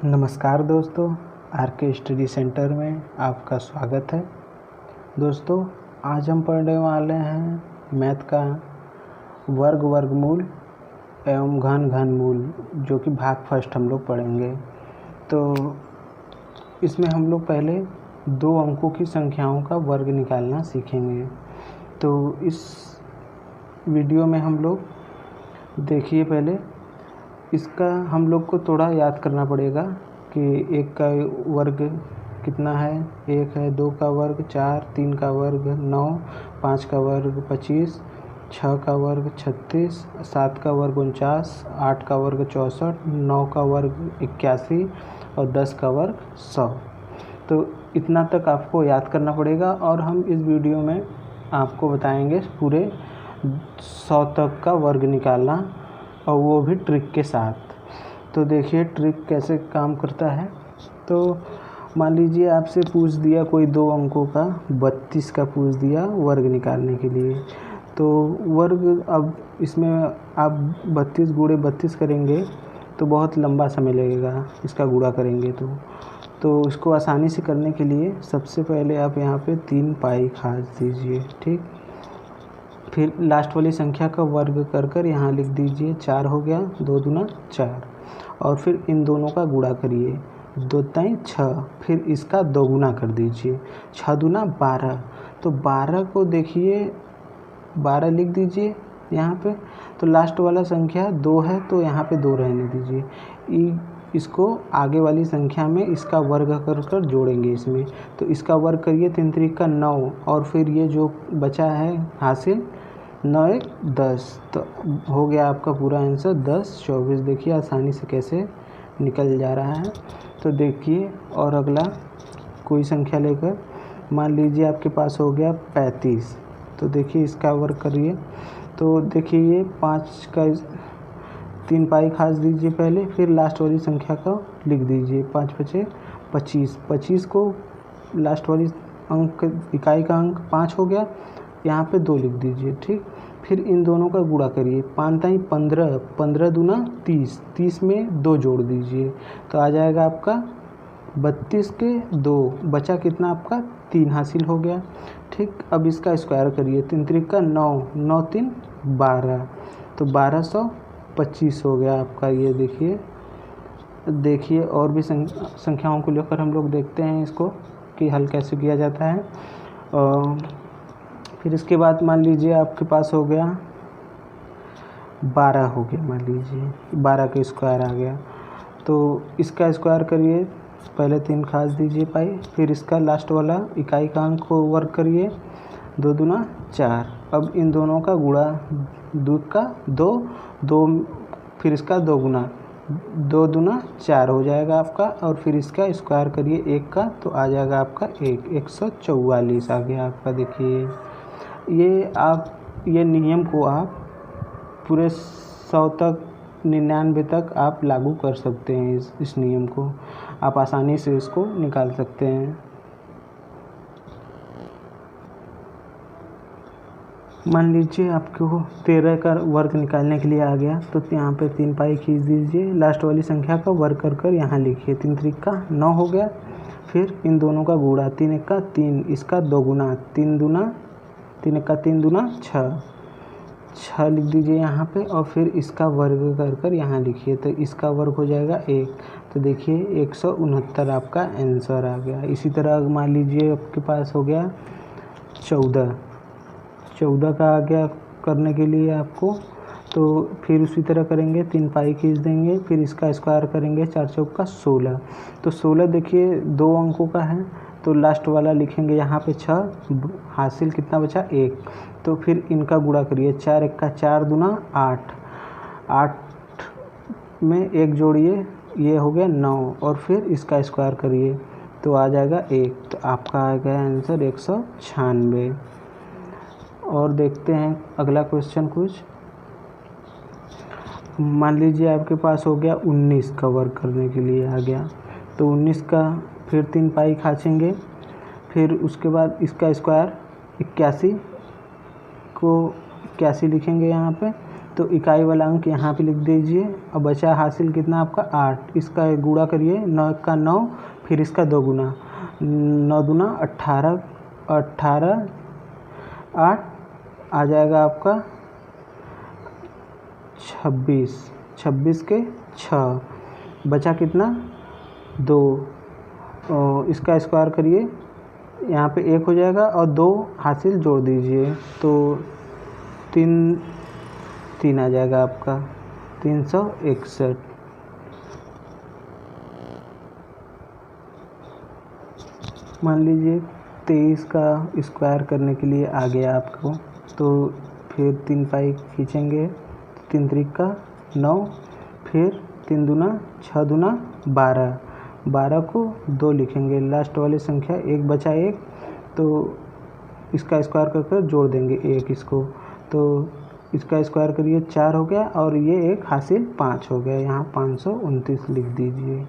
नमस्कार दोस्तों, आर के स्टडी सेंटर में आपका स्वागत है। दोस्तों, आज हम पढ़ने वाले हैं मैथ का वर्ग वर्गमूल एवं घन घनमूल, जो कि भाग फर्स्ट हम लोग पढ़ेंगे। तो इसमें हम लोग पहले 2 अंकों की संख्याओं का वर्ग निकालना सीखेंगे। तो इस वीडियो में हम लोग देखिए, पहले इसका हम लोग को थोड़ा याद करना पड़ेगा कि 1 का वर्ग कितना है। 1 है, 2 का वर्ग 4, 3 का वर्ग 9, 5 का वर्ग 25, 6 का वर्ग 36, 7 का वर्ग 49, 8 का वर्ग 64, 9 का वर्ग 81 और 10 का वर्ग 100। तो इतना तक आपको याद करना पड़ेगा और हम इस वीडियो में आपको बताएंगे पूरे 100 तक का वर्ग निकालना, और वो भी ट्रिक के साथ। तो देखिए ट्रिक कैसे काम करता है। तो मान लीजिए आपसे पूछ दिया कोई 2 अंकों का 32 का पूछ दिया वर्ग निकालने के लिए। तो वर्ग, अब इसमें आप 32 गुणे 32 करेंगे तो बहुत लंबा समय लगेगा इसका गुणा करेंगे। तो इसको आसानी से करने के लिए सबसे पहले आप यहाँ पे 3 पाई खास दीजिए, ठीक। फिर लास्ट वाली संख्या का वर्ग कर यहाँ लिख दीजिए। 4 हो गया, 2 दूना 4, और फिर इन दोनों का गुणा करिए। 2 ताई 6, फिर इसका 2 गुना कर दीजिए। 6 दूना 12, तो 12 को देखिए 12 लिख दीजिए यहाँ पे। तो लास्ट वाला संख्या 2 है, तो यहाँ पे 2 रहने दीजिए। इसको आगे वाली संख्या में इसका वर्ग कर जोड़ेंगे इसमें। तो इसका वर्ग करिए 3 त्रिक का 9, और फिर ये जो बचा है हासिल 9 1 10, तो हो गया आपका पूरा आंसर 10 24। देखिए आसानी से कैसे निकल जा रहा है। तो देखिए, और अगला कोई संख्या लेकर मान लीजिए आपके पास हो गया 35। तो देखिए इसका वर्ग करिए। तो देखिए ये 5 का 3 पाई खास दीजिए पहले, फिर लास्ट वाली संख्या का लिख दीजिए। 5 5 25, 25 को लास्ट वाली अंक इकाई का अंक 5 हो गया, यहाँ पे 2 लिख दीजिए, ठीक। फिर इन दोनों का गुणा करिए। 5 ताई 15, 15 दूना 30, 30 में 2 जोड़ दीजिए, तो आ जाएगा आपका 32 के 2, बचा कितना आपका 3 हासिल हो गया, ठीक। अब इसका स्क्वायर करिए। 3 त्रिक का 9, 9 3 12, तो 1225 हो गया आपका। ये देखिए और भी संख्याओं को लेकर हम लोग देखते हैं इसको कि हल कैसे किया जाता है। फिर इसके बाद मान लीजिए आपके पास हो गया 12 हो गया, मान लीजिए 12 का स्क्वायर आ गया। तो इसका स्क्वायर करिए, पहले 3 खास दीजिए पाई, फिर इसका लास्ट वाला इकाई का अंक को वर्ग करिए। 2 दूना 4, अब इन दोनों का गुणा, 2 का 2, फिर इसका 2 गुना, 2 दूना 4 हो जाएगा आपका, और फिर इसका स्क्वायर करिए 1 का, तो आ जाएगा आपका 144 आ गया आपका। देखिए ये नियम को आप पूरे 100 तक 99 तक आप लागू कर सकते हैं। इस नियम को आप आसानी से इसको निकाल सकते हैं। मान लीजिए आपको 13 का वर्ग निकालने के लिए आ गया, तो यहाँ पे 3 पाई खींच दीजिए। लास्ट वाली संख्या का वर्ग कर यहाँ लिखिए। 3 त्रिक का 9 हो गया, फिर इन दोनों का गुणा। 3 1 का 3, इसका 2 गुना, 3 1 का 3 दूना 6 लिख दीजिए यहाँ पे, और फिर इसका वर्ग कर यहाँ लिखिए। तो इसका वर्ग हो जाएगा 1, तो देखिए 169 आपका आंसर आ गया। इसी तरह मान लीजिए आपके पास हो गया 14 का आ गया करने के लिए आपको। तो फिर उसी तरह करेंगे, 3 पाई खींच देंगे, फिर इसका स्क्वायर करेंगे। 4 चौक का 16, तो 16 देखिए 2 अंकों का है, तो लास्ट वाला लिखेंगे यहाँ पे 6, हासिल कितना बचा 1। तो फिर इनका गुणा करिए। 4 1 का 4 दूना 8, 8 में 1 जोड़िए, ये हो गया 9, और फिर इसका स्क्वायर करिए, तो आ जाएगा 1। तो आपका आ गया आंसर 196। और देखते हैं अगला क्वेश्चन कुछ। मान लीजिए आपके पास हो गया 19 का वर्ग करने के लिए आ गया, तो 19 का फिर 3 पाई खाचेंगे, फिर उसके बाद इसका स्क्वायर 81 को 81 लिखेंगे यहाँ पे। तो इकाई वाला अंक यहाँ पे लिख दीजिए। अब बचा हासिल कितना आपका 8, इसका गुणा करिए 9 का 9, फिर इसका 2 गुना, 9 दूना 18, 18 8 आ जाएगा आपका 26, 26 के 6, बचा कितना 2, इसका स्क्वायर करिए, यहाँ पे 1 हो जाएगा और 2 हासिल जोड़ दीजिए तो 3 आ जाएगा आपका 361। मान लीजिए 23 का स्क्वायर करने के लिए आ गया आपको, तो फिर 3 पाई खींचेंगे, 3 त्रिक का 9, फिर 3 दूना 6 दूना 12, 12 को 2 लिखेंगे, लास्ट वाली संख्या 1 बचा 1, तो इसका स्क्वायर कर कर जोड़ देंगे 1 इसको, तो इसका स्क्वायर करिए 4 हो गया और ये एक हासिल 5 हो गया, यहाँ 529 लिख दीजिए।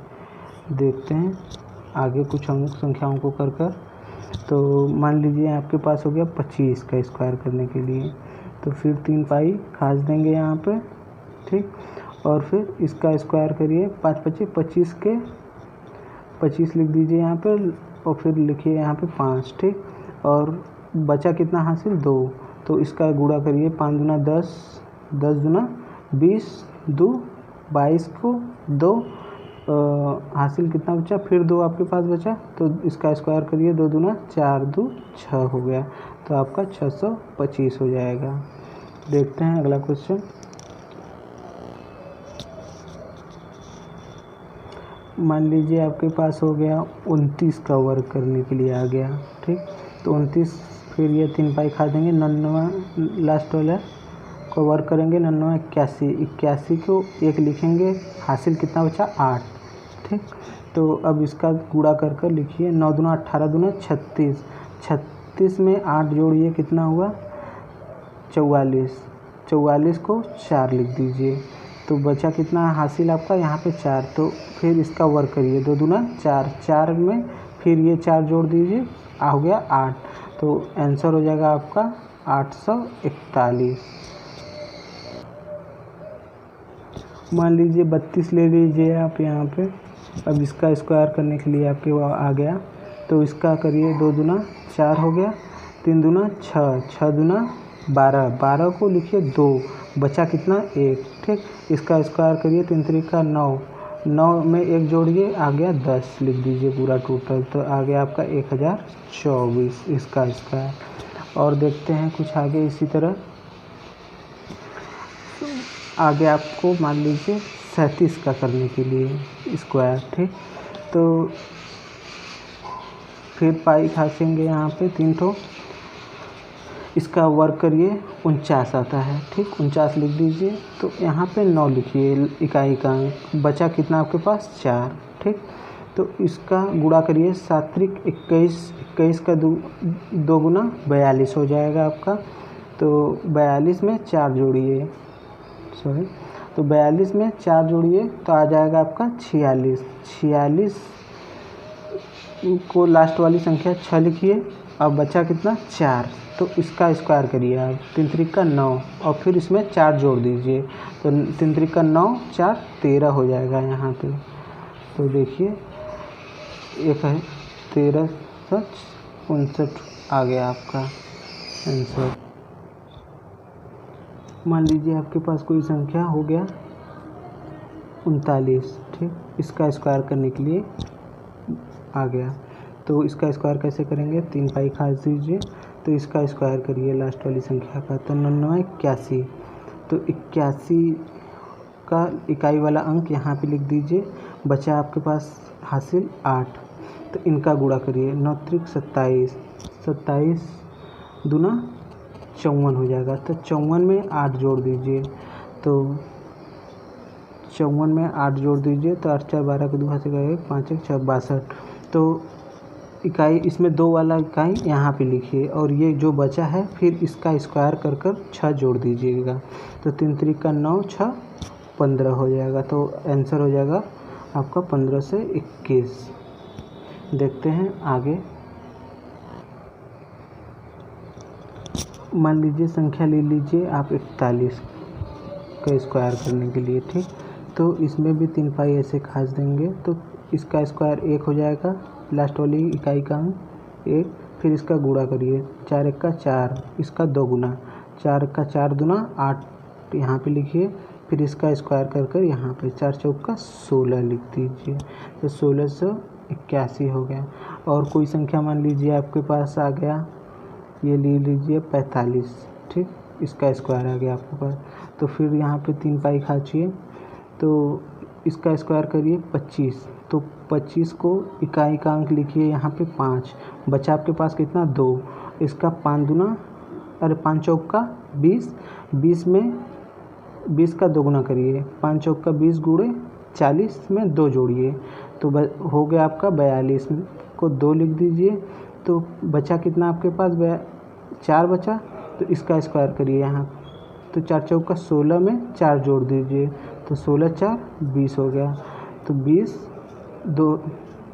देखते हैं आगे कुछ अंक संख्याओं को कर कर। तो मान लीजिए आपके पास हो गया 25 का स्क्वायर करने के लिए, तो फिर 3 पाई खास देंगे यहाँ पे, ठीक, और फिर इसका स्क्वायर करिए, 5 25 25 के 25 लिख दीजिए यहाँ पे, और फिर लिखिए यहाँ पे 5, ठीक, और बचा कितना हासिल 2, तो इसका गुणा करिए, 5 दूना 10, 10 दूना 20, 2 22 को 2, हासिल कितना बचा, फिर 2 आपके पास बचा, तो इसका स्क्वायर करिए, 2 दूना 4, 2 6 हो गया, तो आपका 625 हो जाएगा। देखते हैं अगला क्वेश्चन। मान लीजिए आपके पास हो गया 29 का वर्ग करने के लिए आ गया, ठीक, तो 29, फिर ये 3 पाई खा देंगे, 99 लास्ट वाला को वर्ग करेंगे, 99 81, 81 को 1 लिखेंगे, हासिल कितना बचा 8, ठीक, तो अब इसका गुणा कर कर लिखिए, 9 दूना 18 दूना 36, 36 में 8 जोड़िए कितना हुआ 44, 44 को 4 लिख दीजिए, तो बचा कितना हासिल आपका यहाँ पे 4, तो फिर इसका वर्ग करिए, 2 दूना 4, 4 में फिर ये 4 जोड़ दीजिए, हो गया 8, तो आंसर हो जाएगा आपका 841। मान लीजिए 32 ले लीजिए आप यहाँ पे, अब इसका स्क्वायर करने के लिए आपके वो आ गया, तो इसका करिए, 2 दूना 4 हो गया, 3 दूना 6, 6 दूना 12, 12 को लिखिए 2, बचा कितना 1, ठीक, इसका स्क्वायर करिए, 3 त्रिक का 9, 9 में 1 जोड़िए, आ गया 10 लिख दीजिए पूरा टोटल, तो आ गया आपका 1024 इसका स्क्वायर। और देखते हैं कुछ आगे इसी तरह, आगे आपको मान लीजिए 37 का करने के लिए स्क्वायर, ठीक, तो फिर पाई खासेंगे यहाँ पे 3 ठो, इसका वर्क करिए, 49 आता है, ठीक, 49 लिख दीजिए, तो यहाँ पे 9 लिखिए इकाई का, बचा कितना आपके पास 4, ठीक, तो इसका गुणा करिए, 7 त्रिक 21, 21 का 2 गुना 42 हो जाएगा आपका, तो 42 में 4 जोड़िए, सॉरी, तो 42 में 4 जोड़िए तो आ जाएगा आपका 46, 46 को लास्ट वाली संख्या 6 लिखिए, अब बचा कितना 4, तो इसका स्क्वायर करिए आप, 3 त्रिक का 9 और फिर इसमें 4 जोड़ दीजिए, तो 3 त्रिक का 9, 4 13 हो जाएगा यहाँ पे, तो देखिए एक है 1359 आ गया आपका आंसर। मान लीजिए आपके पास कोई संख्या हो गया 39, ठीक, इसका स्क्वायर करने के लिए आ गया, तो इसका स्क्वायर कैसे करेंगे, 3 पाई खास दीजिए, तो इसका स्क्वायर करिए लास्ट वाली संख्या का, तो 99 81, तो 81 का इकाई वाला अंक यहाँ पे लिख दीजिए, बचा आपके पास हासिल 8, तो इनका गुणा करिए, 9 त्रिक 27, 27 दूना 54 हो जाएगा, तो 54 में 8 जोड़ दीजिए, तो 54 में 8 जोड़ दीजिए, तो 8 4 12 के 2 हाथ से गए, 5 1 6 62, तो इकाई इसमें 2 वाला इकाई यहाँ पे लिखिए, और ये जो बचा है फिर इसका स्क्वायर कर कर 6 जोड़ दीजिएगा, तो 3 त्रिक का 9, 6 15 हो जाएगा, तो आंसर हो जाएगा आपका 15 से 21। देखते हैं आगे, मान लीजिए संख्या ले लीजिए आप 41, का स्क्वायर करने के लिए, ठीक। तो इसमें भी 3 पाई ऐसे खास देंगे तो इसका स्क्वायर 1 हो जाएगा, लास्ट वाली इकाई का अंक 1। फिर इसका गुणा करिए, 4 1 का 4, इसका 2 गुना, 4 का 4 दूना 8 यहाँ पे लिखिए। फिर इसका स्क्वायर कर कर यहाँ पे 4 चौक का 16 लिख दीजिए, तो 1681 हो गया। और कोई संख्या मान लीजिए आपके पास आ गया, ये ले लीजिए 45, ठीक, इसका स्क्वायर आ गया आपके पास। तो फिर यहाँ पे 3 पाई खाचिए, तो इसका स्क्वायर करिए 25, तो 25 को इकाई का अंक लिखिए यहाँ पे 5, बचा आपके पास कितना 2, इसका 5 दूना, अरे 5 चौक का 20, 20 में 20 का 2 गुना करिए, 5 चौक का 20 गुणे 40 में 2 जोड़िए, तो हो गया आपका 42 को 2 लिख दीजिए। तो बचा कितना आपके पास 4 बचा, तो इसका स्क्वायर करिए यहाँ, तो 4 चौक का 16 में 4 जोड़ दीजिए, तो 16 4 20 हो गया। तो 20 2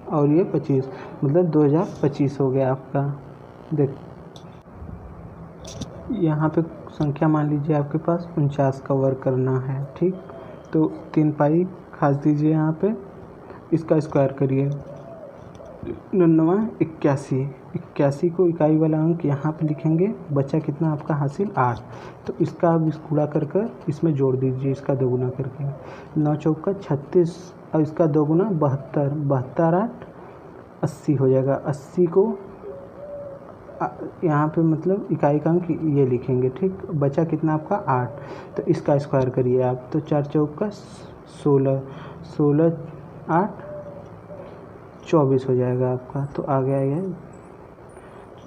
और ये 25, मतलब 2025 हो गया आपका। देख यहाँ पे संख्या मान लीजिए आपके पास 49 का वर्ग करना है, ठीक। तो 3 पाई खास दीजिए यहाँ पे, इसका स्क्वायर करिए 81, 81 को इकाई वाला अंक यहाँ पे लिखेंगे, बचा कितना आपका हासिल 8, तो इसका अब इस गुणा कर कर इसमें जोड़ दीजिए, इसका 2 गुना करके 9 चौक का 36 और इसका 2 गुना 72, 72 8 80 हो जाएगा। 80 को यहाँ पे मतलब इकाई का अंक ये लिखेंगे, ठीक। बचा कितना आपका 8, तो इसका स्क्वायर करिए आप, तो 4 चौक का 16, 16 8 24 हो जाएगा आपका। तो आ गया ये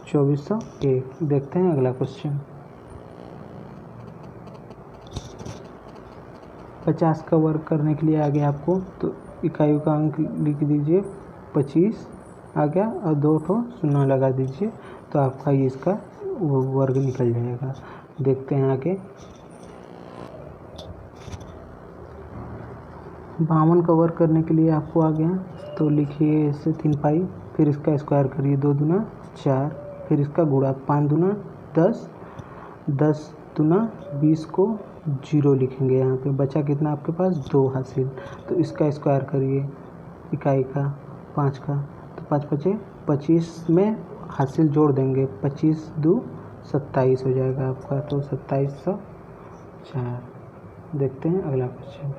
2401। देखते हैं अगला क्वेश्चन। 50 का वर्ग करने के लिए आ गया आपको, तो इकाइयों का अंक लिख दीजिए 25 आ गया और 2 ठो शून्य लगा दीजिए, तो आपका ये इसका वर्ग निकल जाएगा। देखते हैं आगे। 52 का वर्ग करने के लिए आपको आ गया, तो लिखिए इसे 3 पाई, फिर इसका स्क्वायर करिए 2 दूना 4, फिर इसका गुणा 5 दूना 10, 10 दूना 20 को 0 लिखेंगे यहाँ पे, बचा कितना आपके पास 2 हासिल, तो इसका स्क्वायर करिए इकाई का 5 का, तो 5 5 25 में हासिल जोड़ देंगे, 25 2 27 हो जाएगा आपका, तो 2704। देखते हैं अगला क्वेश्चन।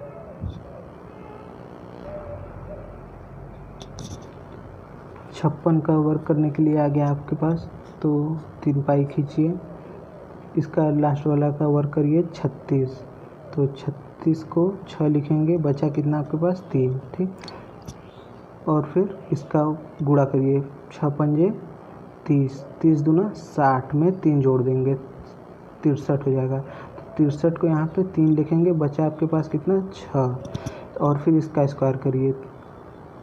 56 का वर्क करने के लिए आ गया आपके पास, तो 3 पाई खींचिए, इसका लास्ट वाला का वर्क करिए 36, तो 36 को 6 लिखेंगे, बचा कितना आपके पास 3, ठीक। और फिर इसका गुणा करिए, 6 पंजे 30, 30 दूना 60 में 3 जोड़ देंगे, 63 हो जाएगा। तो 63 को यहाँ पे 3 लिखेंगे, बचा आपके पास कितना 6, और फिर इसका स्क्वायर करिए,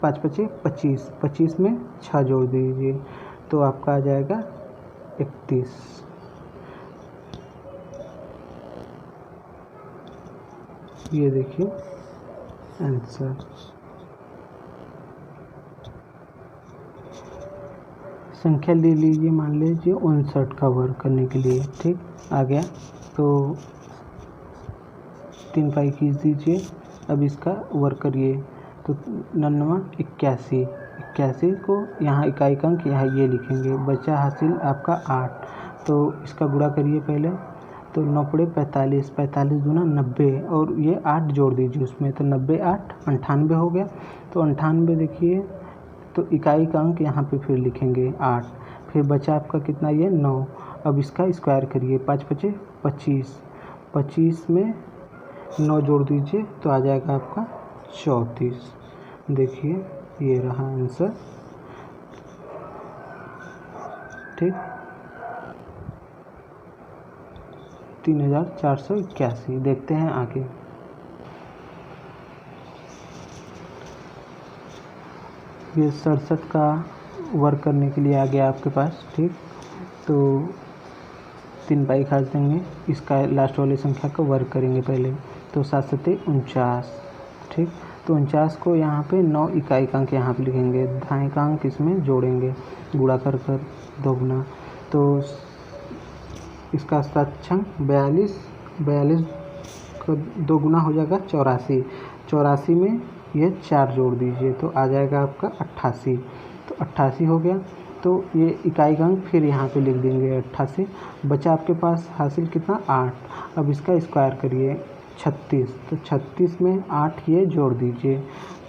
5 5 25, 25 में 6 जोड़ दीजिए, तो आपका आ जाएगा 31। ये देखिए आंसर। संख्या ले लीजिए, मान लीजिए 59 का वर्ग करने के लिए, ठीक आ गया। तो 3 पाई खींच दीजिए, अब इसका वर्ग करिए, तो 99 81, 81 को यहाँ इकाई का अंक यहाँ ये लिखेंगे, बचा हासिल आपका 8, तो इसका गुणा करिए पहले, तो 9 पड़े 45, 45 दूना 90, और ये 8 जोड़ दीजिए उसमें, तो 90 8 98 हो गया। तो 98 देखिए, तो इकाई का अंक यहाँ पे फिर लिखेंगे 8, फिर बचा आपका कितना ये 9, अब इसका स्क्वायर करिए, 5 5 25, 25 में 9 जोड़ दीजिए, तो आ जाएगा आपका 34। देखिए ये रहा आंसर, ठीक 3481। देखते हैं आगे। ये 67 का वर्क करने के लिए आ गया आपके पास, ठीक। तो 3 पाई खास देंगे, इसका लास्ट वाली संख्या का वर्क करेंगे पहले, तो 7 7 49, ठीक। तो 49 को यहाँ पे 9 इकाई का अंक यहाँ पे लिखेंगे, दाएं का अंक इसमें जोड़ेंगे, गुणा कर कर 2 गुना, तो इसका 7 छंग 42, 42 का 2 गुना हो जाएगा 84। 84 में ये 4 जोड़ दीजिए तो आ जाएगा आपका 88। तो 88 हो गया। तो ये इकाई का अंक फिर यहाँ पे लिख देंगे 88। बचा आपके पास हासिल कितना 8। अब इसका स्क्वायर करिए 36। तो 36 में 8 ये जोड़ दीजिए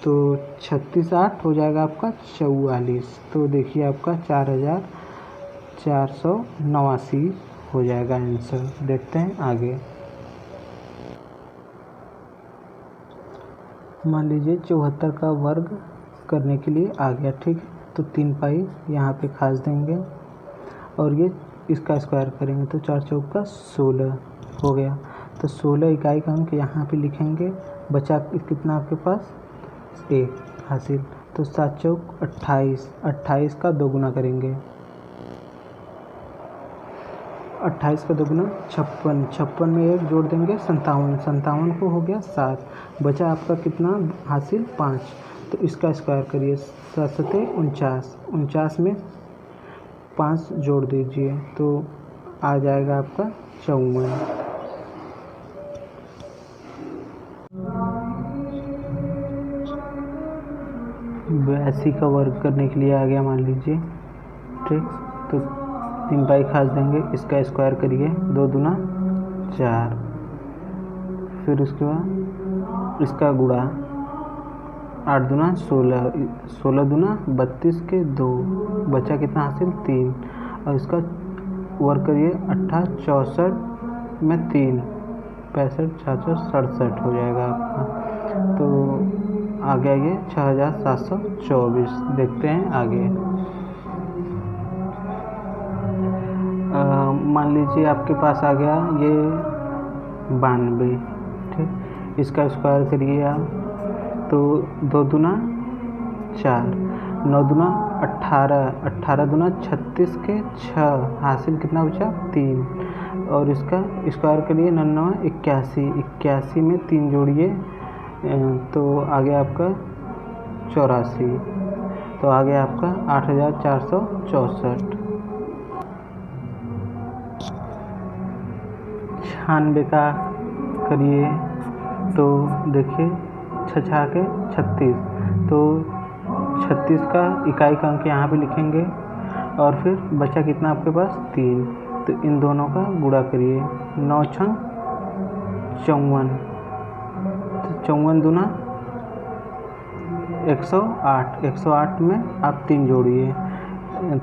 तो 36 8 हो जाएगा आपका 44। तो देखिए आपका 4489 हो जाएगा आंसर। देखते हैं आगे। मान लीजिए 74 का वर्ग करने के लिए आ गया, ठीक है। तो 3 पाई यहाँ पे खास देंगे और ये इसका स्क्वायर करेंगे तो 4 चौका 16 हो गया। तो 16 इकाई का अंक यहाँ पे लिखेंगे। बचा कितना आपके पास 1 हासिल। तो 7 चौक 28। 28 का 2 गुना करेंगे। 28 का 2 गुना 56। 56 में 1 जोड़ देंगे 57। 57 को हो गया 7। बचा आपका कितना हासिल 5। तो इसका स्क्वायर करिए 7 सते 49। 49 में 5 जोड़ दीजिए तो आ जाएगा आपका 54। बयासी का वर्ग करने के लिए आ गया मान लीजिए, ठीक। तो 3 पाई खास देंगे, इसका स्क्वायर करिए 2 दूना 4। फिर उसके बाद इसका गुणा 8 दूना 16। 16 दूना 32 के 2। बचा कितना हासिल 3। और इसका वर्ग करिए 28 64 में 3 65 66 67 हो जाएगा आपका। तो आ गया ये 6724। देखते हैं आगे। मान लीजिए आपके पास आ गया ये 92, ठीक। इसका स्क्वायर करिए आप तो 2 दूना 4 9 दूना 18 18 दूना 36 के 6 हासिल कितना बचा 3। और इसका स्क्वायर करिए 99 81। 81 में 3 जोड़िए तो आ गया आपका 84। तो आ गया आपका 8464। 96 का करिए तो देखिए 6 के 36। तो 36 का इकाई का अंक यहाँ पे लिखेंगे और फिर बचा कितना आपके पास 3। तो इन दोनों का गुणा करिए 9 छंग 54। तो 54 दूना 108। 108 में आप 3 जोड़िए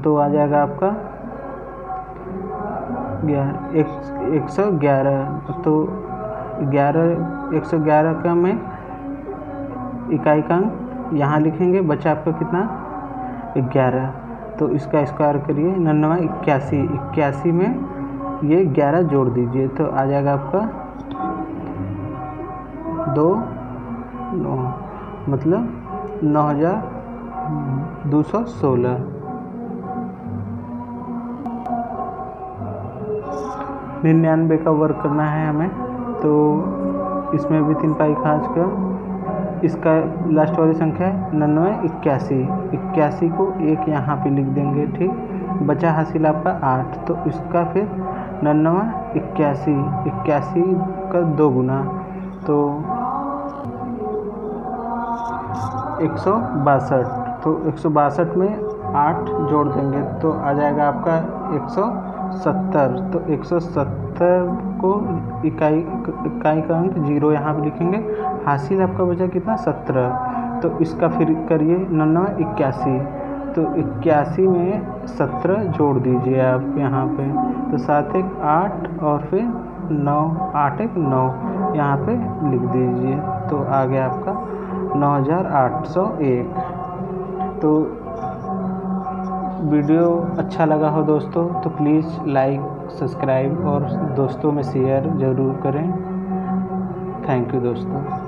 तो आ जाएगा आपका 111। तो 111 का में इकाई का अंक यहाँ लिखेंगे। बचा आपका कितना 11। तो इसका स्क्वायर करिए 99 81। 81 में ये 11 जोड़ दीजिए तो आ जाएगा आपका 2 9 मतलब 9216। 99 का वर्क करना है हमें तो इसमें भी 3 पाई खास कर इसका लास्ट वाली संख्या है 99 81। 81 को 1 यहाँ पे लिख देंगे, ठीक। बचा हासिल आपका 8। तो इसका फिर 99 81। 81 का 2 गुना तो 162। तो 162 में 8 जोड़ देंगे तो आ जाएगा आपका 170। तो 170 को इकाई का अंक 0 यहाँ पे लिखेंगे। हासिल आपका बचा कितना 17। तो इसका फिर करिए 99 81। तो 81 में 17 जोड़ दीजिए आप यहाँ पे तो 7 1 8 और फिर 9 8 1 9 यहाँ पे लिख दीजिए तो आ गया आपका 9801। तो वीडियो अच्छा लगा हो दोस्तों तो प्लीज़ लाइक सब्सक्राइब और दोस्तों में शेयर ज़रूर करें। थैंक यू दोस्तों।